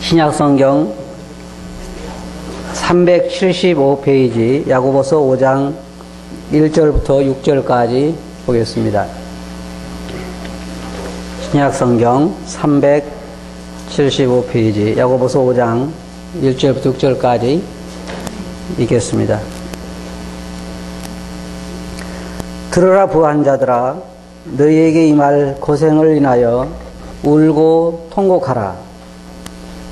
신약성경 375페이지 야고보서 5장 1절부터 6절까지 보겠습니다. 신약성경 375페이지 야고보서 5장 1절부터 6절까지 읽겠습니다. 들으라 부한 자들아, 너희에게 임할 고생을 인하여 울고 통곡하라.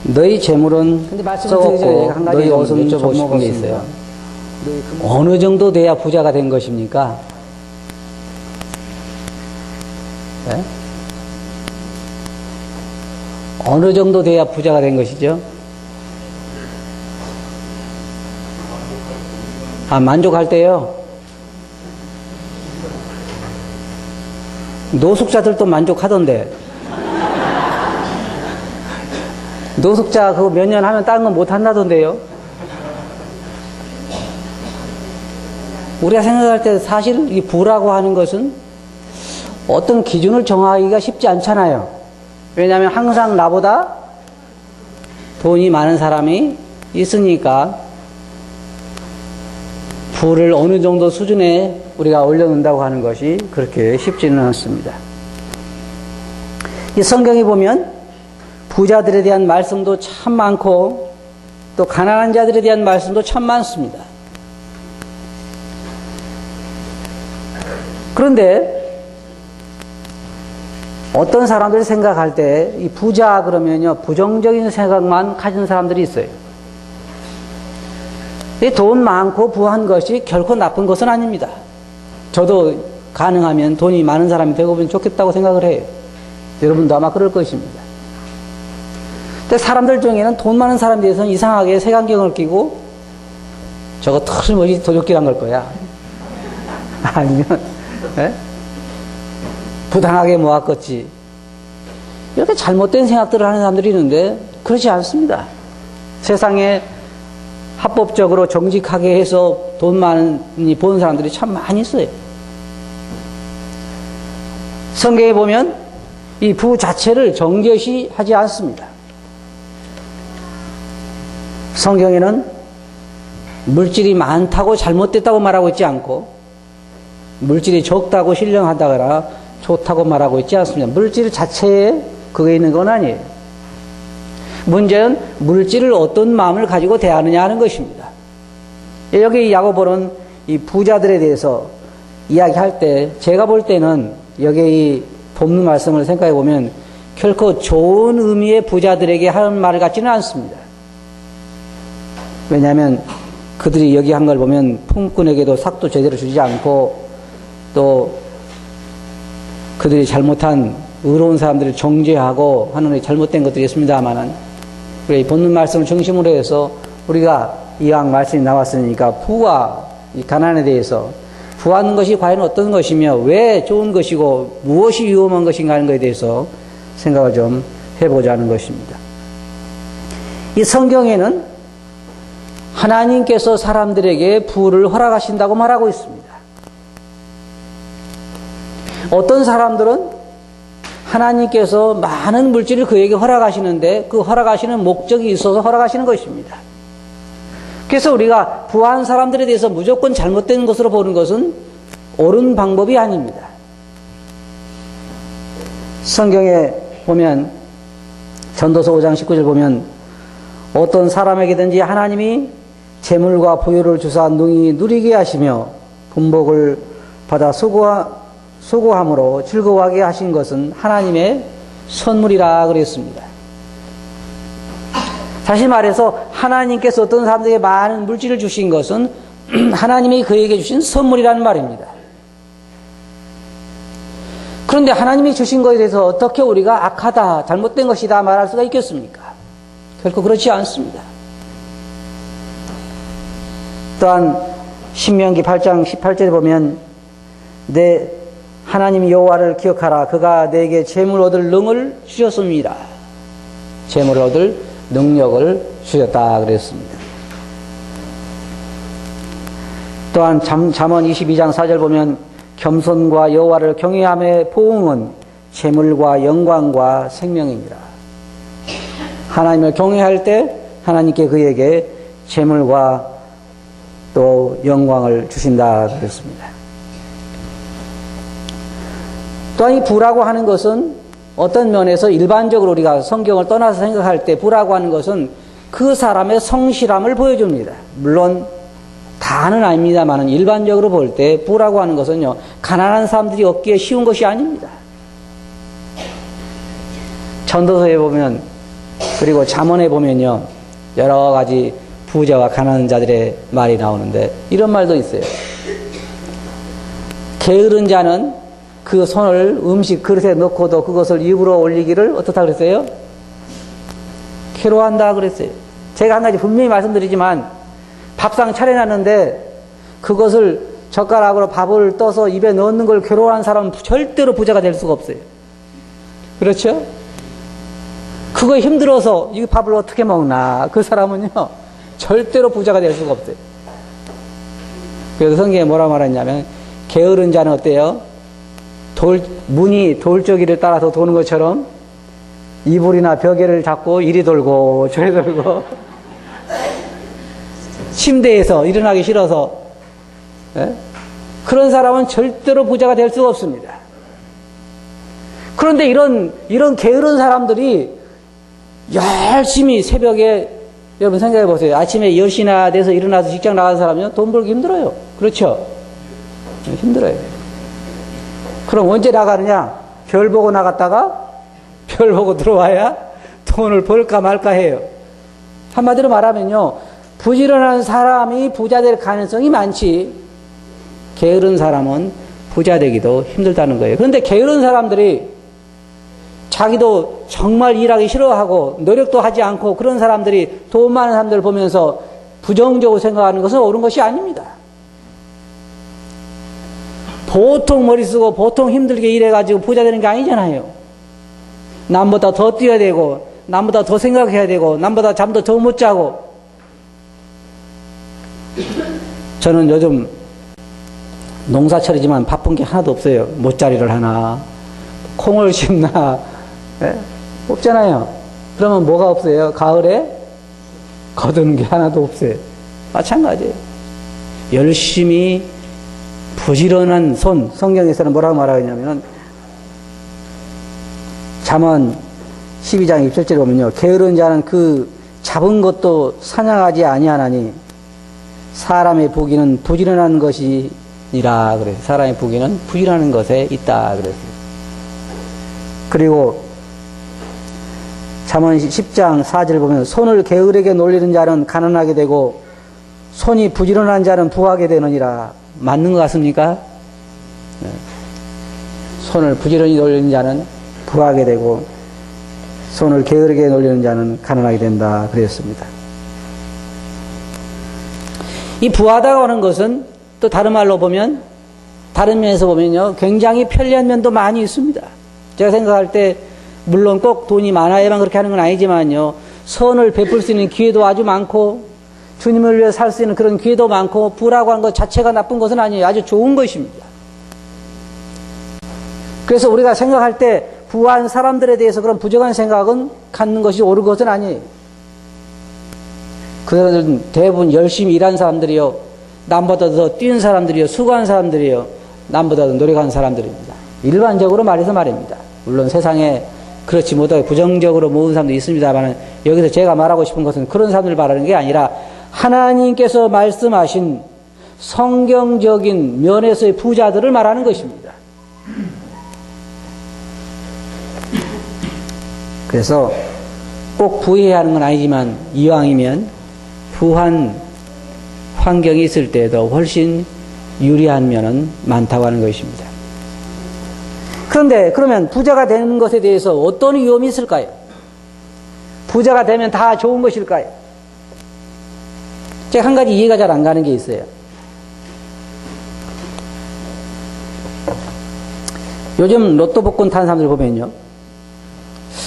너희 재물은 썩었고 너희 옷은 좁은 게 있어요. 어느 정도 돼야 부자가 된 것입니까? 네? 어느 정도 돼야 부자가 된 것이죠? 만족할 때요. 노숙자들도 만족하던데. 노숙자 그거 몇 년 하면 다른 건 못 한다던데요. 우리가 생각할 때 사실 이 부라고 하는 것은 어떤 기준을 정하기가 쉽지 않잖아요. 왜냐하면 항상 나보다 돈이 많은 사람이 있으니까 부를 어느 정도 수준에 우리가 올려놓는다고 하는 것이 그렇게 쉽지는 않습니다. 이 성경에 보면 부자들에 대한 말씀도 참 많고 또 가난한 자들에 대한 말씀도 참 많습니다. 그런데 어떤 사람들이 생각할 때 이 부자 그러면요 부정적인 생각만 가진 사람들이 있어요. 이 돈 많고 부한 것이 결코 나쁜 것은 아닙니다. 저도 가능하면 돈이 많은 사람이 되고 보면 좋겠다고 생각을 해요. 여러분도 아마 그럴 것입니다. 근데 사람들 중에는 돈 많은 사람에 대해서는 이상하게 색안경을 끼고 저거 털머리 도둑질한 걸 거야. 아니면 부당하게 모았겠지. 이렇게 잘못된 생각들을 하는 사람들이 있는데 그렇지 않습니다. 세상에 합법적으로 정직하게 해서 돈 많이 버는 사람들이 참 많이 있어요. 성경에 보면 이 부 자체를 정죄시하지 않습니다. 성경에는 물질이 많다고 잘못됐다고 말하고 있지 않고 물질이 적다고 신령하다거나 좋다고 말하고 있지 않습니다. 물질 자체에 그게 있는 건 아니에요. 문제는 물질을 어떤 마음을 가지고 대하느냐 하는 것입니다. 여기 야고보는 이 부자들에 대해서 이야기할 때 제가 볼 때는 여기 이 본문 말씀을 생각해 보면 결코 좋은 의미의 부자들에게 하는 말 같지는 않습니다. 왜냐하면 그들이 여기 한 걸 보면 품꾼에게도 삭도 제대로 주지 않고 또 그들이 잘못한 의로운 사람들을 정죄하고 하는 잘못된 것들이 있습니다만은 우리 본문 말씀을 중심으로 해서 우리가 이왕 말씀이 나왔으니까 부와 이 가난에 대해서 부하는 것이 과연 어떤 것이며 왜 좋은 것이고 무엇이 위험한 것인가 하는 것에 대해서 생각을 좀 해보자는 것입니다. 이 성경에는 하나님께서 사람들에게 부를 허락하신다고 말하고 있습니다. 어떤 사람들은 하나님께서 많은 물질을 그에게 허락하시는데 그 허락하시는 목적이 있어서 허락하시는 것입니다. 그래서 우리가 부한 사람들에 대해서 무조건 잘못된 것으로 보는 것은 옳은 방법이 아닙니다. 성경에 보면 전도서 5장 19절 보면 어떤 사람에게든지 하나님이 재물과 부유를 주사 능히 누리게 하시며 분복을 받아 수고함으로 즐거워하게 하신 것은 하나님의 선물이라 그랬습니다. 다시 말해서 하나님께서 어떤 사람들에게 많은 물질을 주신 것은 하나님이 그에게 주신 선물이라는 말입니다. 그런데 하나님이 주신 것에 대해서 어떻게 우리가 악하다, 잘못된 것이다 말할 수가 있겠습니까? 결코 그렇지 않습니다. 또한 신명기 8장 18절에 보면 내 하나님 여호와를 기억하라. 그가 내게 재물 얻을 능을 주셨습니다. 재물 얻을 능력을 주셨다 그랬습니다. 또한 잠언 22장 4절 보면 겸손과 여호와를 경외함의 보응은 재물과 영광과 생명입니다. 하나님을 경외할 때 하나님께 그에게 재물과 또 영광을 주신다 그랬습니다. 또한 이 부라고 하는 것은 어떤 면에서 일반적으로 우리가 성경을 떠나서 생각할 때 부라고 하는 것은 그 사람의 성실함을 보여줍니다. 물론 다는 아닙니다만 일반적으로 볼 때 부라고 하는 것은요, 가난한 사람들이 얻기에 쉬운 것이 아닙니다. 전도서에 보면, 그리고 잠언에 보면요, 여러 가지 부자와 가난한 자들의 말이 나오는데 이런 말도 있어요. 게으른 자는 그 손을 음식 그릇에 넣고도 그것을 입으로 올리기를 어떻다 그랬어요? 괴로워한다 그랬어요. 제가 한 가지 분명히 말씀드리지만 밥상 차려놨는데 그것을 젓가락으로 밥을 떠서 입에 넣는 걸 괴로워하는 사람은 절대로 부자가 될 수가 없어요. 그렇죠? 그거 힘들어서 이 밥을 어떻게 먹나, 그 사람은요 절대로 부자가 될 수가 없어요. 그래서 성경에 뭐라 말했냐면 게으른 자는 어때요? 문이 돌적이를 따라서 도는 것처럼 이불이나 벽에를 잡고 이리 돌고 저리 돌고 침대에서 일어나기 싫어서, 예? 그런 사람은 절대로 부자가 될 수가 없습니다. 그런데 이런 게으른 사람들이 열심히 새벽에, 여러분 생각해 보세요. 아침에 10시나 돼서 일어나서 직장 나가는 사람은요 돈 벌기 힘들어요. 그렇죠? 힘들어요. 그럼 언제 나가느냐? 별 보고 나갔다가 별 보고 들어와야 돈을 벌까 말까 해요. 한마디로 말하면요, 부지런한 사람이 부자 될 가능성이 많지, 게으른 사람은 부자 되기도 힘들다는 거예요. 그런데 게으른 사람들이 자기도 정말 일하기 싫어하고 노력도 하지 않고 그런 사람들이 돈 많은 사람들을 보면서 부정적으로 생각하는 것은 옳은 것이 아닙니다. 보통 머리 쓰고 보통 힘들게 일해가지고 부자 되는 게 아니잖아요. 남보다 더 뛰어야 되고, 남보다 더 생각해야 되고, 남보다 잠도 더 못 자고. 저는 요즘 농사철이지만 바쁜 게 하나도 없어요. 못자리를 하나, 콩을 심나, 네? 없잖아요. 그러면 뭐가 없어요? 가을에 거두는 게 하나도 없어요. 마찬가지예요. 열심히 부지런한 손, 성경에서는 뭐라고 말하냐면 잠언 12장 1절에 보면요, 게으른 자는 그 잡은 것도 사냥하지 아니하나니 사람의 부귀는 부지런한 것이니라 그래요. 사람의 부귀는 부지런한 것에 있다 그랬어요. 그리고 잠언 10장 4절 보면 손을 게으르게 놀리는 자는 가난하게 되고 손이 부지런한 자는 부하게 되느니라. 맞는 것 같습니까? 네. 손을 부지런히 놀리는 자는 부하게 되고 손을 게으르게 놀리는 자는 가난하게 된다 그랬습니다. 이 부하다고 하는 것은 또 다른 말로 보면, 다른 면에서 보면요, 굉장히 편리한 면도 많이 있습니다. 제가 생각할 때 물론 꼭 돈이 많아야만 그렇게 하는 건 아니지만요, 선을 베풀 수 있는 기회도 아주 많고 주님을 위해 살 수 있는 그런 기회도 많고, 부라고 하는 것 자체가 나쁜 것은 아니에요. 아주 좋은 것입니다. 그래서 우리가 생각할 때 부한 사람들에 대해서 그런 부정한 생각은 갖는 것이 옳은 것은 아니에요. 그들은 대부분 열심히 일한 사람들이요, 남보다 더 뛰는 사람들이요, 수고한 사람들이요, 남보다 더 노력한 사람들입니다. 일반적으로 말해서 말입니다. 물론 세상에 그렇지 못하게 부정적으로 모은 사람도 있습니다만, 여기서 제가 말하고 싶은 것은 그런 사람들을 말하는 게 아니라 하나님께서 말씀하신 성경적인 면에서의 부자들을 말하는 것입니다. 그래서 꼭 부해야 하는 건 아니지만 이왕이면 부한 환경이 있을 때에도 훨씬 유리한 면은 많다고 하는 것입니다. 그런데 그러면 부자가 되는 것에 대해서 어떤 위험이 있을까요? 부자가 되면 다 좋은 것일까요? 제가 한 가지 이해가 잘 안 가는 게 있어요. 요즘 로또 복권 타는 사람들 보면요,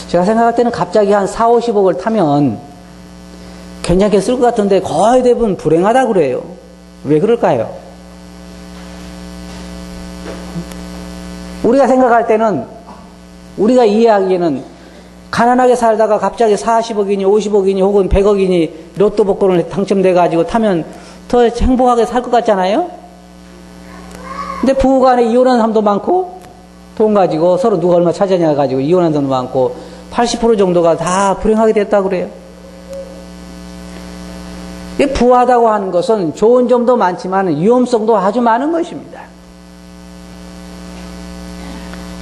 제가 생각할 때는 갑자기 한 4, 50억을 타면 괜찮게 쓸 것 같은데 거의 대부분 불행하다 그래요. 왜 그럴까요? 우리가 생각할 때는, 우리가 이해하기에는 가난하게 살다가 갑자기 40억이니 50억이니 혹은 100억이니 로또 복권을 당첨돼가지고 타면 더 행복하게 살 것 같잖아요? 근데 부부간에 이혼하는 사람도 많고, 돈 가지고 서로 누가 얼마 차지하냐 가지고 이혼하는 사람도 많고, 80% 정도가 다 불행하게 됐다고 그래요. 부하다고 하는 것은 좋은 점도 많지만 위험성도 아주 많은 것입니다.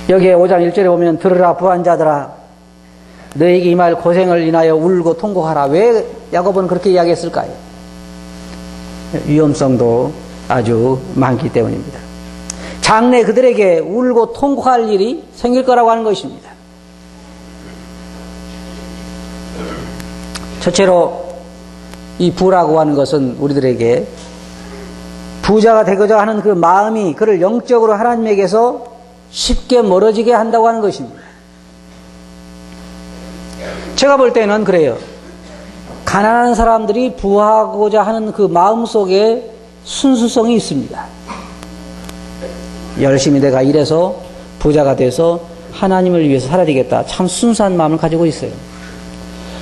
여기에 5장 1절에 보면 들으라 부한 자들아 너에게 이 말 고생을 인하여 울고 통곡하라. 왜 야고보는 그렇게 이야기했을까요? 위험성도 아주 많기 때문입니다. 장래 그들에게 울고 통곡할 일이 생길 거라고 하는 것입니다. 첫째로 이 부라고 하는 것은 우리들에게 부자가 되고자 하는 그 마음이 그를 영적으로 하나님에게서 쉽게 멀어지게 한다고 하는 것입니다. 제가 볼 때는 그래요. 가난한 사람들이 부하고자 하는 그 마음 속에 순수성이 있습니다. 열심히 내가 일해서 부자가 돼서 하나님을 위해서 살아야 되겠다. 참 순수한 마음을 가지고 있어요.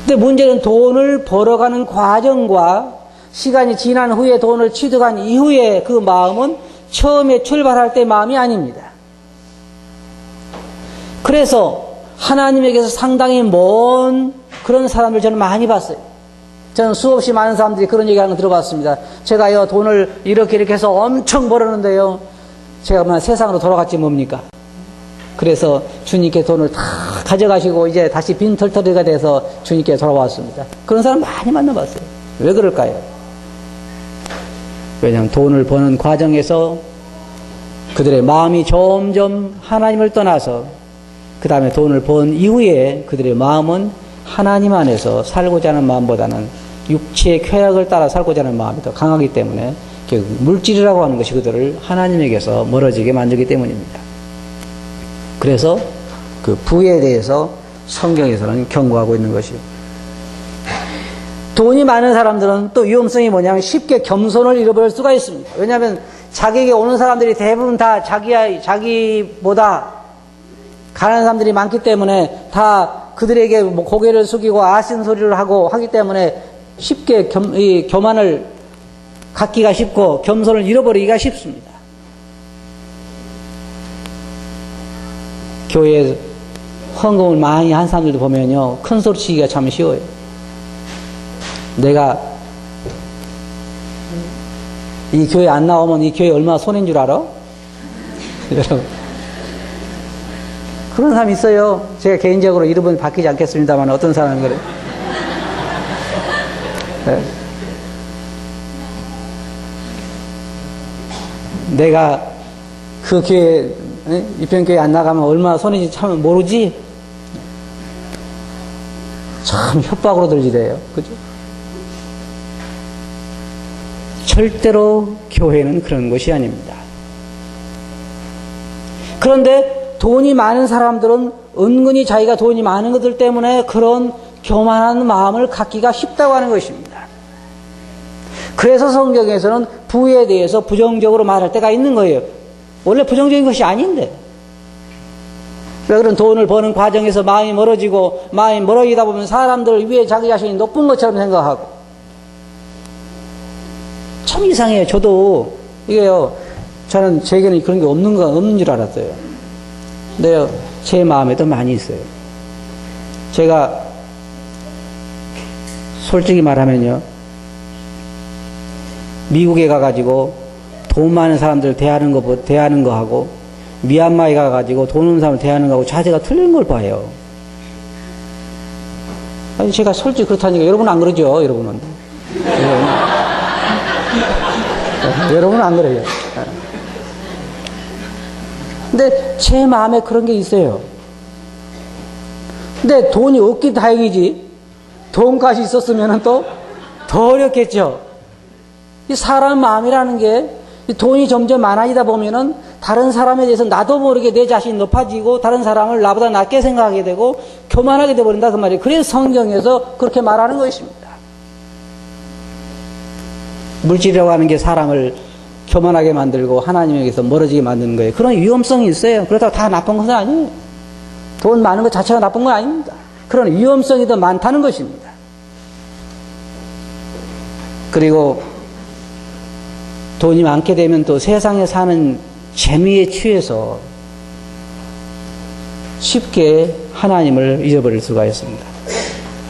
근데 문제는 돈을 벌어가는 과정과 시간이 지난 후에 돈을 취득한 이후에 그 마음은 처음에 출발할 때 마음이 아닙니다. 그래서 하나님에게서 상당히 먼 그런 사람들 저는 많이 봤어요. 저는 수없이 많은 사람들이 그런 얘기하는 거 들어봤습니다. 제가요 돈을 이렇게 해서 엄청 벌었는데요, 제가 세상으로 돌아갔지 뭡니까? 그래서 주님께 돈을 다 가져가시고 이제 다시 빈털터리가 돼서 주님께 돌아왔습니다. 그런 사람 많이 만나봤어요. 왜 그럴까요? 왜냐하면 돈을 버는 과정에서 그들의 마음이 점점 하나님을 떠나서 그 다음에 돈을 번 이후에 그들의 마음은 하나님 안에서 살고자 하는 마음보다는 육체의 쾌락을 따라 살고자 하는 마음이 더 강하기 때문에 결국 물질이라고 하는 것이 그들을 하나님에게서 멀어지게 만들기 때문입니다. 그래서 그 부에 대해서 성경에서는 경고하고 있는 것이요. 돈이 많은 사람들은 또 위험성이 뭐냐면 쉽게 겸손을 잃어버릴 수가 있습니다. 왜냐하면 자기에게 오는 사람들이 대부분 다 자기보다 가난한 사람들이 많기 때문에 다 그들에게 고개를 숙이고 아신 소리를 하고 하기 때문에 쉽게 교만을 갖기가 쉽고 겸손을 잃어버리기가 쉽습니다. 교회에 헌금을 많이 한 사람들도 보면요, 큰 소리 치기가 참 쉬워요. 내가 이 교회 안 나오면 이 교회 얼마나 손해인 줄 알아? 여러분, 그런 사람 있어요. 제가 개인적으로 이름은 밝히지 않겠습니다만 어떤 사람은 그래요. 네. 내가 그 교회, 입현교회 안 나가면 얼마나 손해인지 참 모르지? 참 협박으로 들지대요. 그죠? 절대로 교회는 그런 것이 아닙니다. 그런데 돈이 많은 사람들은 은근히 자기가 돈이 많은 것들 때문에 그런 교만한 마음을 갖기가 쉽다고 하는 것입니다. 그래서 성경에서는 부에 대해서 부정적으로 말할 때가 있는 거예요. 원래 부정적인 것이 아닌데. 왜 그런 돈을 버는 과정에서 마음이 멀어지고 마음이 멀어지다 보면 사람들 위에 자기 자신이 높은 것처럼 생각하고. 참 이상해요. 저도 이게요, 저는 제게는 그런 게 없는 줄 알았어요. 근데요, 제 마음에도 많이 있어요. 제가 솔직히 말하면요, 미국에 가가지고 돈 많은 사람들 대하는 거하고 미얀마에 가가지고 돈 없는 사람을 대하는 거하고 자세가 틀린 걸 봐요. 아니, 제가 솔직히 그렇다니까 여러분은 안 그러죠, 여러분은. 여러분은 안 그래요. 근데 제 마음에 그런 게 있어요. 근데 돈이 없긴 다행이지, 돈까지 있었으면 또 더 어렵겠죠. 이 사람 마음이라는 게 돈이 점점 많아지다 보면은 다른 사람에 대해서 나도 모르게 내 자신이 높아지고 다른 사람을 나보다 낮게 생각하게 되고 교만하게 되어버린다 그 말이에요. 그래서 성경에서 그렇게 말하는 것입니다. 물질이라고 하는 게 사람을 교만하게 만들고 하나님에게서 멀어지게 만드는 거예요. 그런 위험성이 있어요. 그렇다고 다 나쁜 것은 아니에요. 돈 많은 것 자체가 나쁜 건 아닙니다. 그런 위험성이 더 많다는 것입니다. 그리고 돈이 많게 되면 또 세상에 사는 재미에 취해서 쉽게 하나님을 잊어버릴 수가 있습니다.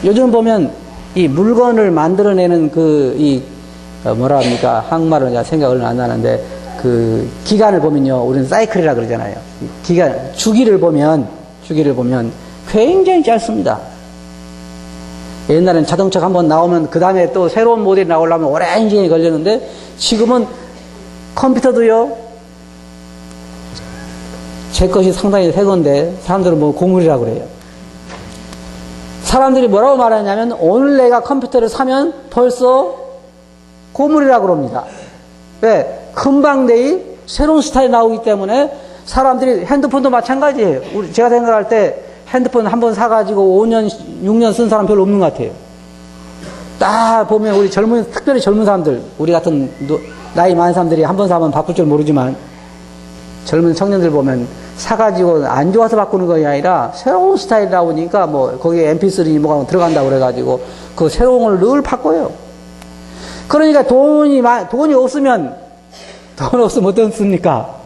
요즘 보면 이 물건을 만들어내는 뭐라 합니까? 한국말로 제가 생각을 안 나는데, 그 기간을 보면요. 우리는 사이클이라 그러잖아요. 주기를 보면 굉장히 짧습니다. 옛날엔 자동차가 한번 나오면 그 다음에 또 새로운 모델이 나오려면 오랜 시간이 걸렸는데, 지금은 컴퓨터도요, 제 것이 상당히 새 건데, 사람들은 뭐 고물이라고 그래요. 사람들이 뭐라고 말하냐면, 오늘 내가 컴퓨터를 사면 벌써 고물이라고 그럽니다. 왜? 금방 내일 새로운 스타일이 나오기 때문에 사람들이 핸드폰도 마찬가지예요. 제가 생각할 때 핸드폰 한번 사가지고 5년, 6년 쓴 사람 별로 없는 것 같아요. 딱 보면 우리 특별히 젊은 사람들, 우리 같은 나이 많은 사람들이 한 번 사면 바꿀 줄 모르지만 젊은 청년들 보면 사가지고 안 좋아서 바꾸는 것이 아니라 새로운 스타일이 나오니까 뭐 거기에 MP3 뭐가 들어간다고 그래가지고 그 새로운 걸 늘 바꿔요. 그러니까 돈이 없으면 돈 없으면 어떻습니까?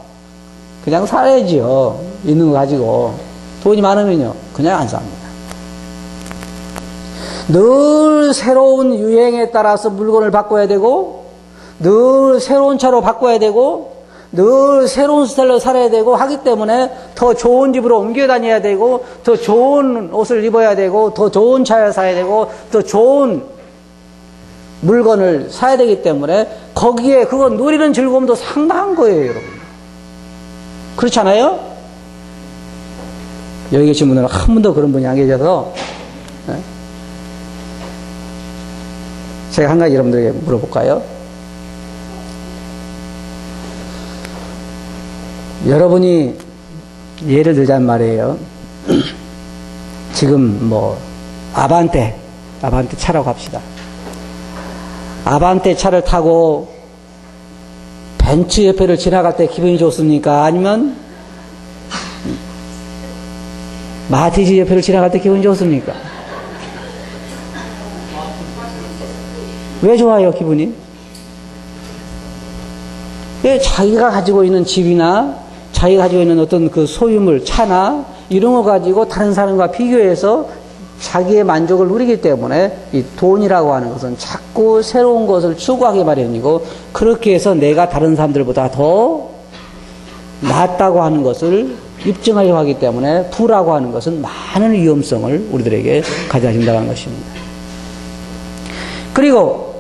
그냥 살아야지요. 있는 거 가지고. 돈이 많으면요. 그냥 안 삽니다. 늘 새로운 유행에 따라서 물건을 바꿔야 되고, 늘 새로운 차로 바꿔야 되고, 늘 새로운 스타일로 살아야 되고 하기 때문에 더 좋은 집으로 옮겨 다녀야 되고, 더 좋은 옷을 입어야 되고, 더 좋은 차를 사야 되고, 더 좋은 물건을 사야 되기 때문에 거기에 그거 누리는 즐거움도 상당한 거예요, 여러분. 그렇지 않아요? 여기 계신 분들은 한 번도 그런 분이 안 계셔서 제가 한 가지 여러분들에게 물어볼까요? 여러분이 예를 들자면 말이에요. 지금 뭐 아반떼 차라고 합시다. 아반떼 차를 타고 벤츠 옆에를 지나갈 때 기분이 좋습니까? 아니면 마티즈 옆에를 지나갈 때 기분이 좋습니까? 왜 좋아요, 기분이? 왜? 자기가 가지고 있는 집이나 자기가 가지고 있는 어떤 그 소유물, 차나 이런 거 가지고 다른 사람과 비교해서 자기의 만족을 누리기 때문에 이 돈이라고 하는 것은 자꾸 새로운 것을 추구하기 마련이고, 그렇게 해서 내가 다른 사람들보다 더 낫다고 하는 것을 입증하려고 하기 때문에 부라고 하는 것은 많은 위험성을 우리들에게 가져다 준다는 것입니다. 그리고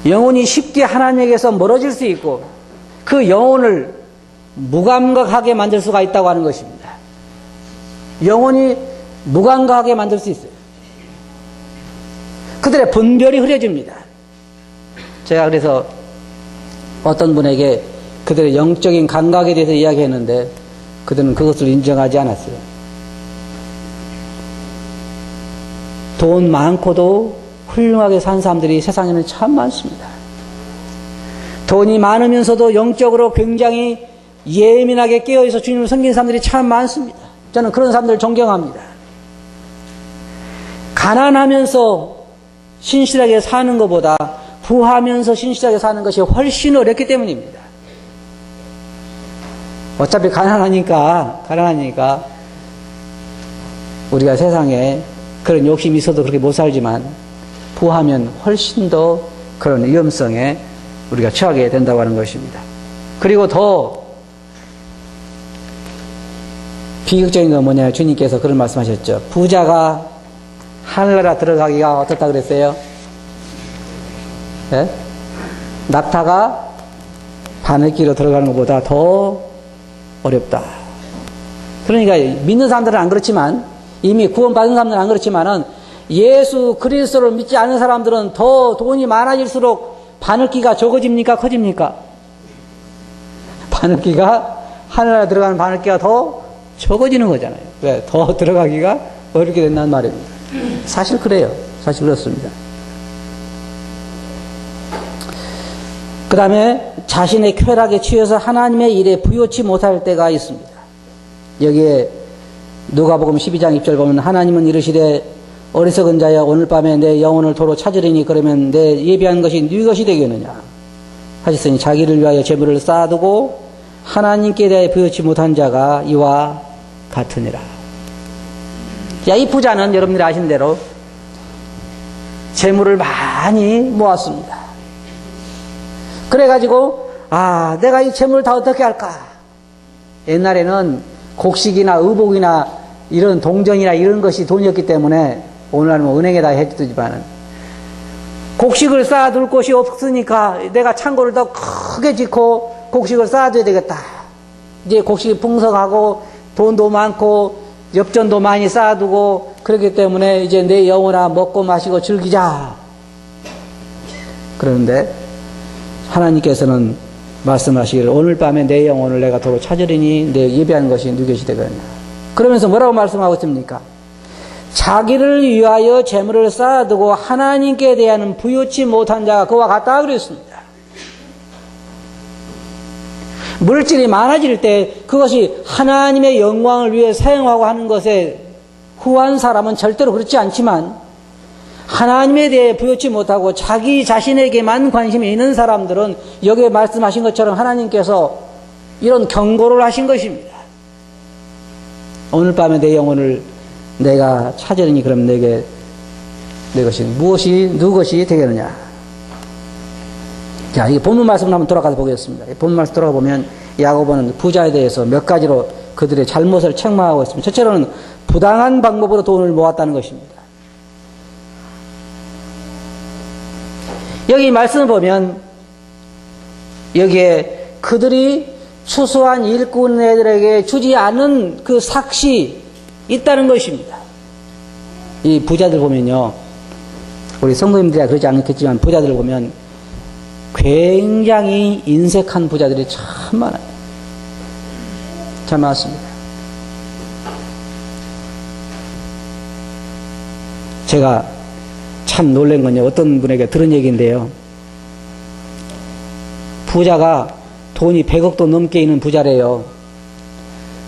영혼이 쉽게 하나님에게서 멀어질 수 있고 그 영혼을 무감각하게 만들 수가 있다고 하는 것입니다. 영혼이 무감각하게 만들 수 있어요. 그들의 분별이 흐려집니다. 제가 그래서 어떤 분에게 그들의 영적인 감각에 대해서 이야기했는데 그들은 그것을 인정하지 않았어요. 돈 많고도 훌륭하게 산 사람들이 세상에는 참 많습니다. 돈이 많으면서도 영적으로 굉장히 예민하게 깨어있어 주님을 섬기는 사람들이 참 많습니다. 저는 그런 사람들을 존경합니다. 가난하면서 신실하게 사는 것보다 부하면서 신실하게 사는 것이 훨씬 어렵기 때문입니다. 어차피 가난하니까 우리가 세상에 그런 욕심이 있어도 그렇게 못 살지만 부하면 훨씬 더 그런 위험성에 우리가 처하게 된다고 하는 것입니다. 그리고 더 비극적인 건 뭐냐, 주님께서 그런 말씀하셨죠. 부자가 하늘나라 들어가기가 어떻다 그랬어요? 네? 낙타가 바늘기로 들어가는 것보다 더 어렵다. 그러니까 믿는 사람들은 안 그렇지만, 이미 구원받은 사람들은 안 그렇지만은 예수 그리스도를 믿지 않는 사람들은 더 돈이 많아질수록 바늘기가 적어집니까? 커집니까? 바늘기가, 하늘나라 들어가는 바늘기가 더 적어지는 거잖아요. 왜? 더 들어가기가 어렵게 된다는 말입니다. 사실 그래요. 사실 그렇습니다. 그 다음에 자신의 쾌락에 취해서 하나님의 일에 부요치 못할 때가 있습니다. 여기에 누가복음 12장 1절 보면 하나님은 이르시되 어리석은 자여 오늘 밤에 내 영혼을 도로 찾으리니 그러면 내 예비한 것이 네 것이 되겠느냐 하셨으니 자기를 위하여 재물을 쌓아두고 하나님께 대하여 부여치 못한 자가 이와 같으니라. 자, 이 부자는 여러분들이 아신 대로 재물을 많이 모았습니다. 그래가지고 내가 이 재물을 다 어떻게 할까? 옛날에는 곡식이나 의복이나 이런 동전이나 이런 것이 돈이었기 때문에 오늘날은 은행에다 해주지만은 곡식을 쌓아둘 곳이 없으니까 내가 창고를 더 크게 짓고 곡식을 쌓아둬야 되겠다. 이제 곡식이 풍성하고 돈도 많고 엽전도 많이 쌓아두고 그렇기 때문에 이제 내 영혼아 먹고 마시고 즐기자. 그런데 하나님께서는 말씀하시기를 오늘 밤에 내 영혼을 내가 도로 찾으리니 내 예비한 것이 네 것이 되겠냐. 그러면서 뭐라고 말씀하고 있습니까? 자기를 위하여 재물을 쌓아두고 하나님께 대하여는 부요치 못한 자가 그와 같다 그랬습니다. 물질이 많아질 때 그것이 하나님의 영광을 위해 사용하고 하는 것에 후한 사람은 절대로 그렇지 않지만 하나님에 대해 부여치 못하고 자기 자신에게만 관심이 있는 사람들은 여기에 말씀하신 것처럼 하나님께서 이런 경고를 하신 것입니다. 오늘 밤에 내 영혼을 내가 찾으리니 그럼 내게 내 것이 무엇이 누구것이 되겠느냐. 자, 이 본문 말씀을 한번 돌아가서 보겠습니다. 본문 말씀 돌아가 보면 야고보는 부자에 대해서 몇 가지로 그들의 잘못을 책망하고 있습니다. 첫째로는 부당한 방법으로 돈을 모았다는 것입니다. 여기 말씀을 보면 여기에 그들이 추수한 일꾼들에게 주지 않은 그 삭시 있다는 것입니다. 이 부자들 보면요, 우리 성도님들이 그러지 않겠지만 부자들 보면 굉장히 인색한 부자들이 참 많아요. 참 많습니다. 제가 참 놀란 건요, 어떤 분에게 들은 얘기인데요, 부자가 돈이 100억도 넘게 있는 부자래요.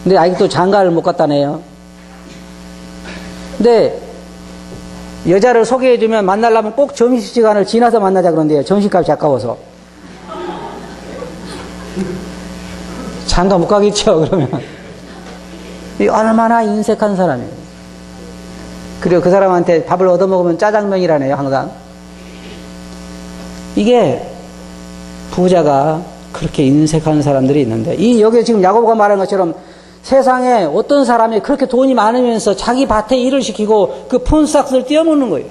근데 아직도 장가를 못 갔다네요. 근데 여자를 소개해주면 만나려면 꼭 점심시간을 지나서 만나자 그런데요. 점심값이 아까워서. 장가 못 가겠죠, 그러면. 얼마나 인색한 사람이에요. 그리고 그 사람한테 밥을 얻어먹으면 짜장면이라네요, 항상. 이게 부자가 그렇게 인색한 사람들이 있는데, 여기 지금 야고보가 말한 것처럼 세상에 어떤 사람이 그렇게 돈이 많으면서 자기 밭에 일을 시키고 그 푼싹을 떼어먹는 거예요.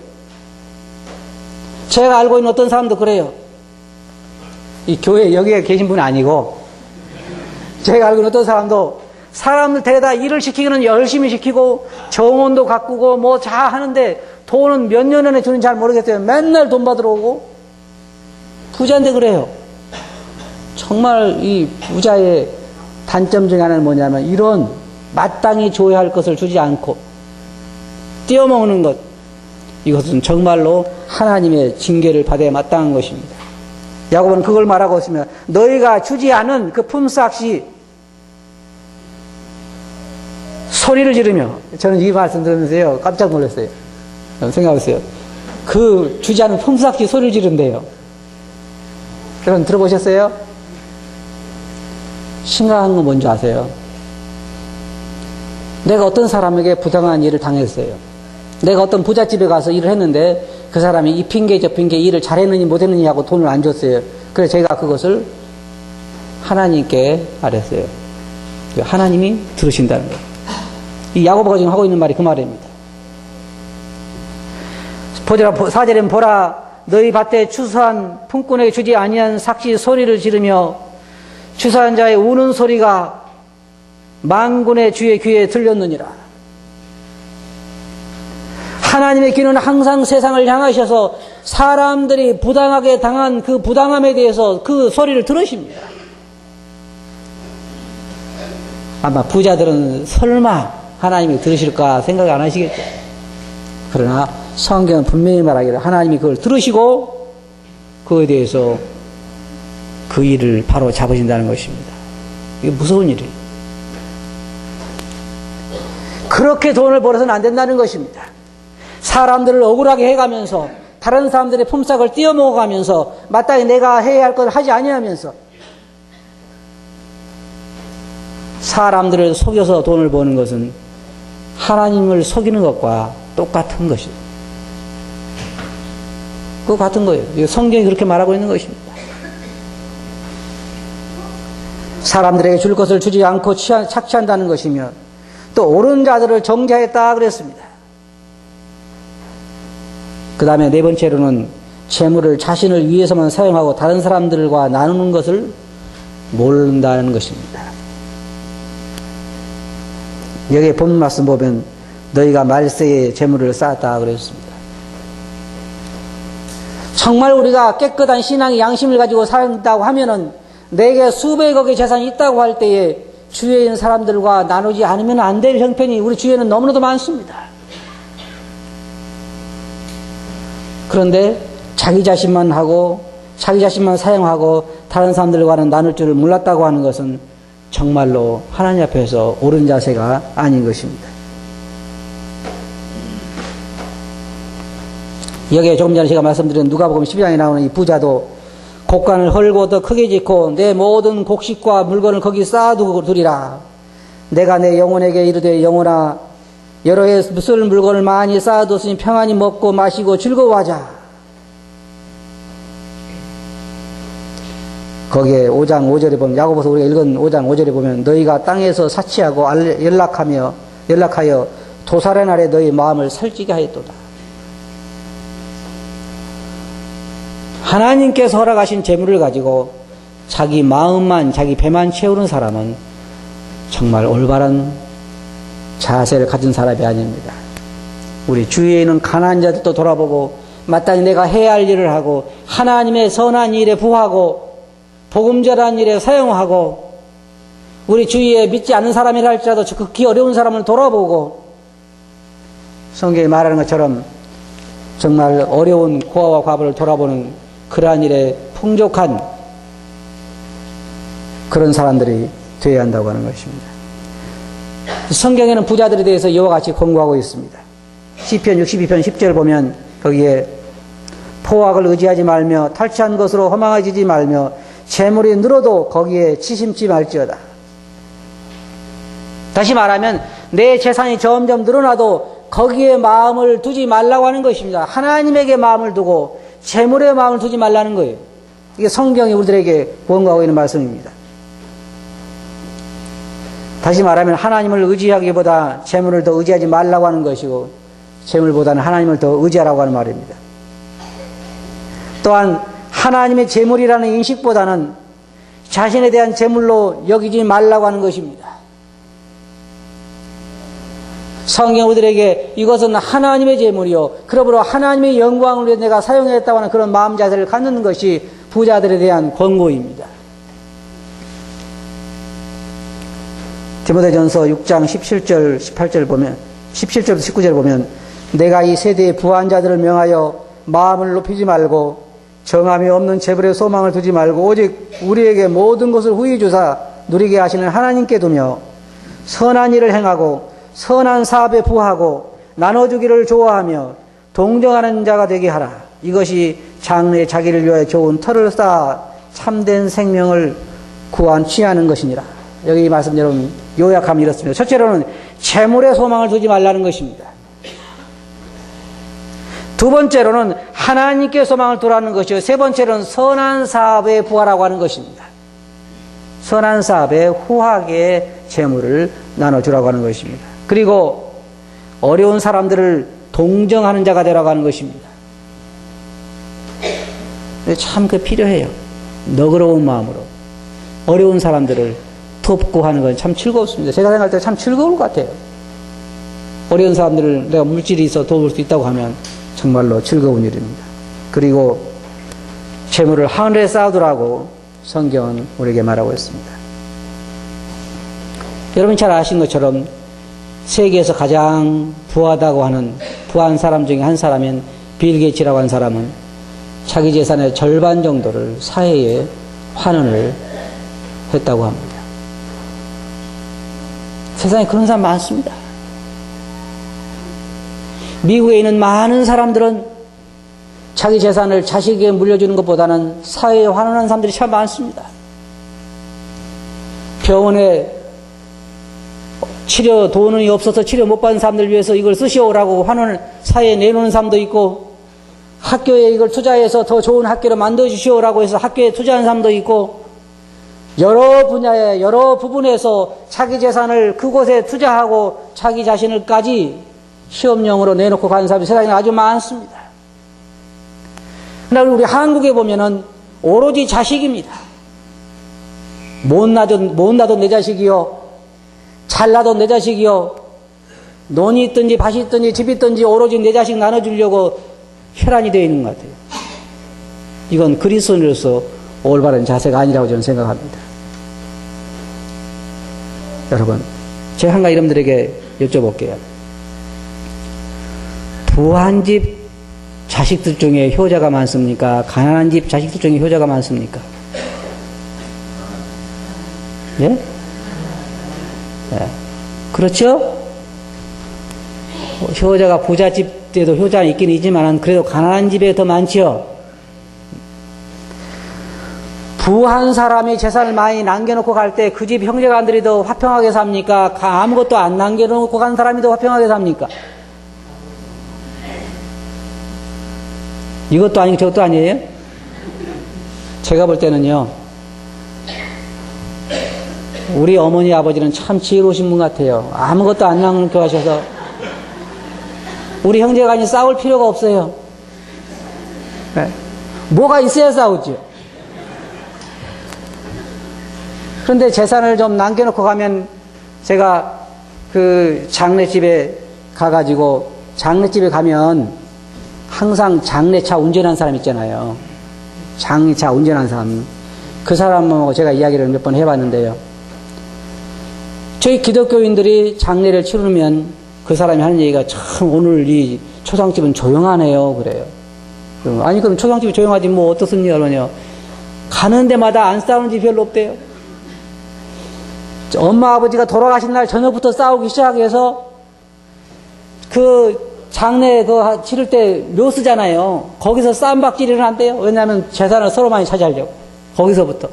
제가 알고 있는 어떤 사람도 그래요. 이 교회 여기에 계신 분이 아니고, 제가 알고 있는 어떤 사람도 사람들 데려다 일을 시키기는 열심히 시키고 정원도 가꾸고 뭐 다 하는데 돈은 몇 년 안에 주는지 잘 모르겠어요. 맨날 돈 받으러 오고. 부자인데 그래요. 정말 이 부자의 단점 중에 하나는 뭐냐면 이런 마땅히 줘야 할 것을 주지 않고 떼어먹는 것, 이것은 정말로 하나님의 징계를 받아야 마땅한 것입니다. 야고보는 그걸 말하고 있으면 너희가 주지 않은 그 품삯이 소리를 지르며, 저는 이 말씀 들으면서요 깜짝 놀랐어요. 생각해보세요. 그 주지 않은 품삯이 소리를 지른대요. 여러분 들어보셨어요? 심각한 건 뭔지 아세요? 내가 어떤 사람에게 부당한 일을 당했어요. 내가 어떤 부잣집에 가서 일을 했는데 그 사람이 이 핑계 저 핑계 일을 잘했느니 못했느니 하고 돈을 안 줬어요. 그래서 제가 그것을 하나님께 말했어요. 하나님이 들으신다는 거예요. 이 야고보가 지금 하고 있는 말이 그 말입니다. 4절에 보라, 너희 밭에 추수한 품꾼에게 주지 아니한 삭시 소리를 지르며 추수한 자의 우는 소리가 만군의 주의 귀에 들렸느니라. 하나님의 귀는 항상 세상을 향하셔서 사람들이 부당하게 당한 그 부당함에 대해서 그 소리를 들으십니다. 아마 부자들은 설마 하나님이 들으실까 생각 안 하시겠죠. 그러나 성경은 분명히 말하기를 하나님이 그걸 들으시고 그거에 대해서 그 일을 바로 잡으신다는 것입니다. 이게 무서운 일이에요. 그렇게 돈을 벌어서는 안 된다는 것입니다. 사람들을 억울하게 해가면서 다른 사람들의 품삯을 띄어먹어가면서 마땅히 내가 해야 할 걸 하지 아니하면서 사람들을 속여서 돈을 버는 것은 하나님을 속이는 것과 똑같은 것이에요. 그거 같은 거예요. 성경이 그렇게 말하고 있는 것입니다. 사람들에게 줄 것을 주지 않고 착취한다는 것이며 또 옳은 자들을 정죄했다 그랬습니다. 그 다음에 네 번째로는 재물을 자신을 위해서만 사용하고 다른 사람들과 나누는 것을 모른다는 것입니다. 여기에 본 말씀 보면 너희가 말세에 재물을 쌓았다 그랬습니다. 정말 우리가 깨끗한 신앙의 양심을 가지고 산다고 하면은 내게 수백억의 재산이 있다고 할 때에 주위에 있는 사람들과 나누지 않으면 안 될 형편이 우리 주위에는 너무나도 많습니다. 그런데 자기 자신만 하고 자기 자신만 사용하고 다른 사람들과는 나눌 줄을 몰랐다고 하는 것은 정말로 하나님 앞에서 옳은 자세가 아닌 것입니다. 여기에 조금 전에 제가 말씀드린 누가복음 12장에 나오는 이 부자도 곡간을 헐고 더 크게 짓고 내 모든 곡식과 물건을 거기 쌓아두리라. 내가 내 영혼에게 이르되 영혼아 여러 해 쓸 물건을 많이 쌓아뒀으니 평안히 먹고 마시고 즐거워하자. 거기에 5장 5절에 보면 야고보서 우리가 읽은 5장 5절에 보면 너희가 땅에서 사치하고 연락하여 도살의 날에 너희 마음을 살찌게 하였도다. 하나님께서 허락하신 재물을 가지고 자기 마음만 자기 배만 채우는 사람은 정말 올바른 자세를 가진 사람이 아닙니다. 우리 주위에 있는 가난한 자들도 돌아보고 마땅히 내가 해야 할 일을 하고 하나님의 선한 일에 부하고 복음 전한 일에 사용하고 우리 주위에 믿지 않는 사람이라 할지라도 극히 어려운 사람을 돌아보고 성경이 말하는 것처럼 정말 어려운 고아와 과부를 돌아보는 그러한 일에 풍족한 그런 사람들이 되어야 한다고 하는 것입니다. 성경에는 부자들에 대해서 이와 같이 권고하고 있습니다. 시편 62편 10절 보면 거기에 포악을 의지하지 말며 탈취한 것으로 허망해지지 말며 재물이 늘어도 거기에 치심지 말지어다. 다시 말하면 내 재산이 점점 늘어나도 거기에 마음을 두지 말라고 하는 것입니다. 하나님에게 마음을 두고 재물에 마음을 두지 말라는 거예요. 이게 성경이 우리들에게 권고하고 있는 말씀입니다. 다시 말하면 하나님을 의지하기보다 재물을 더 의지하지 말라고 하는 것이고 재물보다는 하나님을 더 의지하라고 하는 말입니다. 또한 하나님의 재물이라는 인식보다는 자신에 대한 재물로 여기지 말라고 하는 것입니다. 성경 우리들에게 이것은 하나님의 재물이요 그러므로 하나님의 영광을 위해 내가 사용했다고 하는 그런 마음 자세를 갖는 것이 부자들에 대한 권고입니다. 디모데전서 6장 17절 18절 보면 17절부터 19절 보면 내가 이 세대의 부한 자들을 명하여 마음을 높이지 말고 정함이 없는 재물에 소망을 두지 말고 오직 우리에게 모든 것을 후히 주사 누리게 하시는 하나님께 두며 선한 일을 행하고 선한 사업에 부하고 나눠주기를 좋아하며 동정하는 자가 되게 하라. 이것이 장래에 자기를 위하여 좋은 터를 쌓아 참된 생명을 취하는 것이니라. 여기 이 말씀 여러분 요약하면 이렇습니다. 첫째로는 재물에 소망을 두지 말라는 것입니다. 두 번째로는 하나님께 소망을 두라는 것이요 세 번째로는 선한 사업에 부하라고 하는 것입니다. 선한 사업에 후하게 재물을 나눠주라고 하는 것입니다. 그리고 어려운 사람들을 동정하는 자가 되라고 하는 것입니다. 참 그 필요해요. 너그러운 마음으로 어려운 사람들을 돕고 하는 건 참 즐겁습니다. 제가 생각할 때 참 즐거울 것 같아요. 어려운 사람들을 내가 물질이 있어 도울 수 있다고 하면 정말로 즐거운 일입니다. 그리고 재물을 하늘에 쌓아두라고 성경은 우리에게 말하고 있습니다. 여러분 잘 아신 것처럼 세계에서 가장 부하다고 하는 부한 사람 중에 한 사람인 빌 게이츠라고 하는 사람은 자기 재산의 절반 정도를 사회에 환원을 했다고 합니다. 세상에 그런 사람 많습니다. 미국에 있는 많은 사람들은 자기 재산을 자식에게 물려주는 것보다는 사회에 환원하는 사람들이 참 많습니다. 병원에 치료 돈이 없어서 치료 못 받는 사람들 위해서 이걸 쓰시오라고 환원을 사회에 내놓는 사람도 있고, 학교에 이걸 투자해서 더 좋은 학교로 만들어 주시오라고 해서 학교에 투자하는 사람도 있고, 여러 분야에 여러 부분에서 자기 재산을 그곳에 투자하고 자기 자신을까지 시험용으로 내놓고 가는 사람이 세상에 아주 많습니다. 그러나 우리 한국에 보면은 오로지 자식입니다. 못나도 내 자식이요, 잘나도 내 자식이요, 논이 있든지 밭이 있든지 집이 있든지 오로지 내 자식 나눠주려고 혈안이 되어 있는 것 같아요. 이건 그리스도인으로서 올바른 자세가 아니라고 저는 생각합니다. 여러분, 제가 한 가지 여러분들에게 여쭤볼게요. 부한 집 자식들 중에 효자가 많습니까? 가난한 집 자식들 중에 효자가 많습니까? 예? 예. 그렇죠? 효자가 부잣집 때도 효자는 있긴 있지만 그래도 가난한 집에 더 많지요. 부한 사람이 재산을 많이 남겨놓고 갈 때 그 집 형제간들이 더 화평하게 삽니까? 아무것도 안 남겨놓고 간 사람이 더 화평하게 삽니까? 이것도 아니고 저것도 아니에요? 제가 볼 때는요, 우리 어머니 아버지는 참 지혜로우신 분 같아요. 아무것도 안 남겨놓고 하셔서 우리 형제간이 싸울 필요가 없어요. 네. 뭐가 있어야 싸우죠. 그런데 재산을 좀 남겨놓고 가면, 제가 그 장례집에 가가지고, 장례집에 가면 항상 장례차 운전한 사람 있잖아요. 장례차 운전한 사람. 그 사람하고 제가 이야기를 몇 번 해봤는데요. 저희 기독교인들이 장례를 치르면 그 사람이 하는 얘기가, 참 오늘 이 초상집은 조용하네요, 그래요. 아니 그럼 초상집이 조용하지 뭐 어떻습니까? 그러냐. 가는 데마다 안 싸우는 집이 별로 없대요. 엄마 아버지가 돌아가신 날 저녁부터 싸우기 시작해서 그 장례 치를 때 묘쓰잖아요. 거기서 쌈박질이 일어난대요. 왜냐하면 재산을 서로 많이 차지하려고. 거기서부터.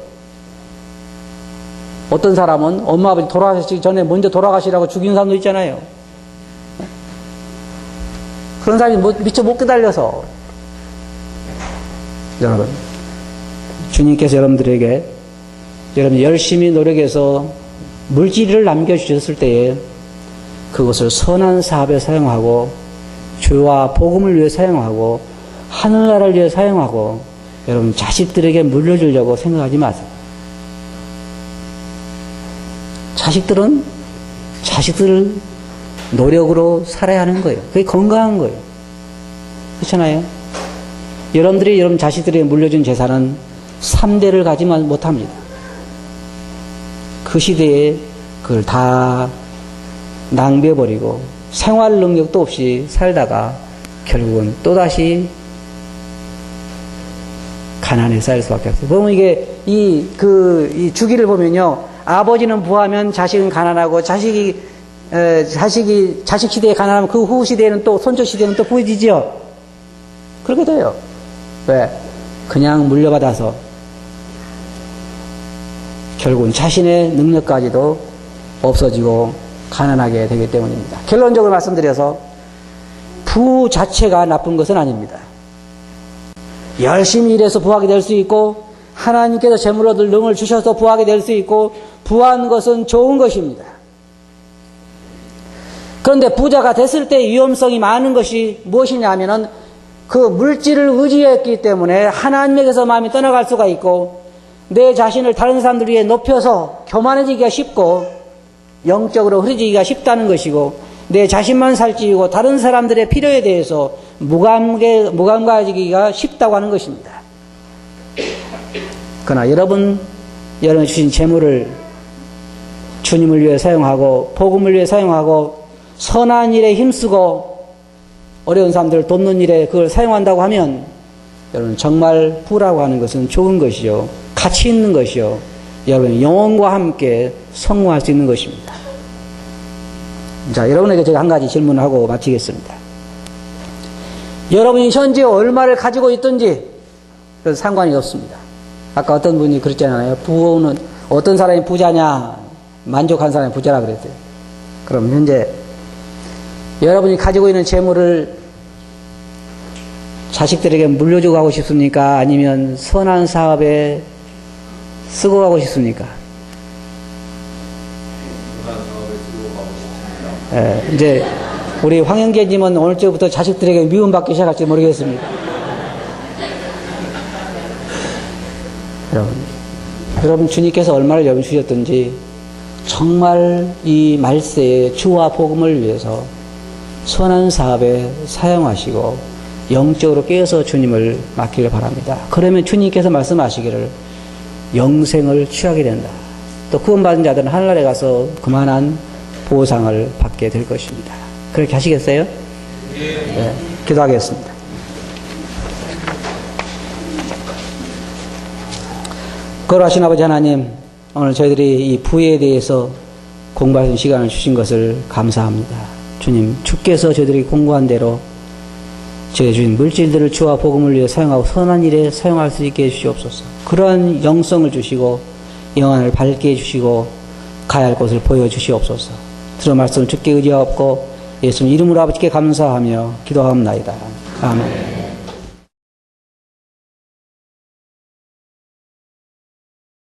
어떤 사람은 엄마 아버지 돌아가시기 전에 먼저 돌아가시라고 죽이는 사람도 있잖아요. 그런 사람이 미처 못 기다려서. 여러분, 주님께서 여러분들에게 여러분 열심히 노력해서 물질을 남겨주셨을 때에 그것을 선한 사업에 사용하고 주와 복음을 위해 사용하고 하늘나라를 위해 사용하고 여러분 자식들에게 물려주려고 생각하지 마세요. 자식들은 자식들 노력으로 살아야 하는 거예요. 그게 건강한 거예요. 그렇잖아요. 여러분들이 여러분 자식들에게 물려준 재산은 3대를 가지 못합니다. 그 시대에 그걸 다 낭비해버리고 생활 능력도 없이 살다가 결국은 또다시 가난에 쌓일 수밖에 없어요. 보면 이게 이 주기를 보면요. 아버지는 부하면 자식은 가난하고 자식 시대에 가난하면 그 후 시대에는 또 손주 시대는 또 부해지죠. 그렇게 돼요. 왜? 그냥 물려받아서 결국은 자신의 능력까지도 없어지고 가난하게 되기 때문입니다. 결론적으로 말씀드려서 부 자체가 나쁜 것은 아닙니다. 열심히 일해서 부하게 될 수 있고 하나님께서 재물로 얻을 능을 주셔서 부하게 될 수 있고 부한 것은 좋은 것입니다. 그런데 부자가 됐을 때 위험성이 많은 것이 무엇이냐 하면은 그 물질을 의지했기 때문에 하나님에게서 마음이 떠나갈 수가 있고 내 자신을 다른 사람들 위해 높여서 교만해지기가 쉽고 영적으로 흐려지기가 쉽다는 것이고 내 자신만 살찌고 다른 사람들의 필요에 대해서 무감가해지기가 쉽다고 하는 것입니다. 그러나 여러분이 주신 재물을 주님을 위해 사용하고 복음을 위해 사용하고 선한 일에 힘쓰고 어려운 사람들을 돕는 일에 그걸 사용한다고 하면 여러분 정말 부라고 하는 것은 좋은 것이요 가치 있는 것이요 여러분 영혼과 함께 성공할 수 있는 것입니다. 자, 여러분에게 제가 한 가지 질문을 하고 마치겠습니다. 여러분이 현재 얼마를 가지고 있든지 그건 상관이 없습니다. 아까 어떤 분이 그랬잖아요. 부는 어떤 사람이 부자냐, 만족한 사람이 부자라 그랬어요. 그럼 현재 여러분이 가지고 있는 재물을 자식들에게 물려주고 가고 싶습니까? 아니면 선한 사업에 쓰고 가고 싶습니까? 선한 사업에 쓰고 가고 싶습니다. 이제 우리 황영재님은 오늘부터 자식들에게 미움받기 시작할지 모르겠습니다. 여러분 주님께서 얼마를 여러분 주셨든지 정말 이 말세에 주와 복음을 위해서 선한 사업에 사용하시고 영적으로 깨어서 주님을 맡기를 바랍니다. 그러면 주님께서 말씀하시기를 영생을 취하게 된다. 또 구원받은 자들은 하늘나라에 가서 그만한 보상을 받게 될 것입니다. 그렇게 하시겠어요? 네, 기도하겠습니다. 거룩하신 아버지 하나님, 오늘 저희들이 이 부에 대해서 공부할 수 있는 시간을 주신 것을 감사합니다. 주님, 주께서 저희들이 공부한 대로 저희 주신 물질들을 주와 복음을 위해 사용하고 선한 일에 사용할 수 있게 해주시옵소서. 그러한 영성을 주시고 영안을 밝게 해주시고 가야 할 곳을 보여주시옵소서. 들은 말씀을 주께 의지하옵고 예수님 이름으로 아버지께 감사하며 기도하옵나이다. 아멘.